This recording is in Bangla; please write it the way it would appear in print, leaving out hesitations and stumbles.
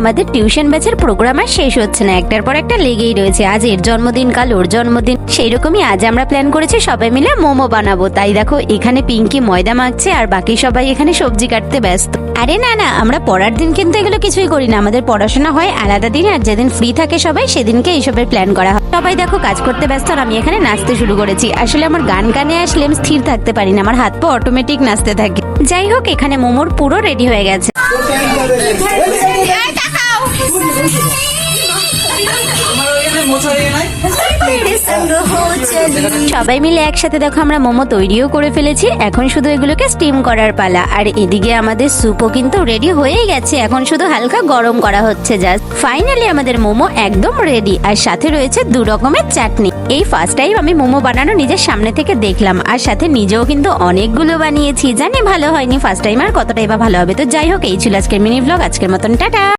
আমাদের টিউশন ব্যাচের প্রোগ্রাম আর শেষ হচ্ছে না, একটার পর একটা লেগেই রয়েছে। আজ এর জন্মদিন, কাল ওর জন্মদিন, সেই রকমই আজ আমরা প্ল্যান করেছি সবাই মিলে মোমো বানাবো। তাই দেখো এখানে পিঙ্কি ময়দা মাখছে আর বাকি সবাই এখানে সবজি কাটতে ব্যস্ত। আরে না না, আমরা পড়ার দিন কিন্তু এগুলো কিছুই করি না, আমাদের পড়াশোনা হয় আলাদা দিন, আর যেদিন ফ্রি থাকে সবাই সেদিনকে এইসবের প্ল্যান করা হয়। সবাই দেখো কাজ করতে ব্যস্ত আর আমি এখানে নাচতে শুরু করেছি। আসলে আমার গান কানে আসলে আমি স্থির থাকতে পারি না, আমার হাত পা অটোমেটিক নাচতে থাকে। যাই হোক, এখানে মোমোর পুরো রেডি হয়ে গেছে। সবাই মিলে একসাথে দেখো আমরা মোমো তৈরিও করে ফেলেছি। এখন শুধু এগুলোকে স্টিম করার পালা। আর এদিকে আমাদের স্যুপও কিন্তু রেডি হয়েই গেছে, এখন শুধু হালকা গরম করা হচ্ছে জাস্ট। ফাইনালি আমাদের মোমো একদম রেডি, আর সাথে রয়েছে 2 রকমের চাটনি। এই ফার্স্ট টাইম আমি মোমো বানানো নিজের সামনে থেকে দেখলাম, আর সাথে নিজেও কিন্তু অনেকগুলো বানিয়েছি। জানি ভালো হয়নি ফার্স্ট টাইম, আর কতটাই বা ভালো হবে। তো যাই হোক, এই ছিল আজকের মিনি ব্লগ। আজকের মতন টাটা।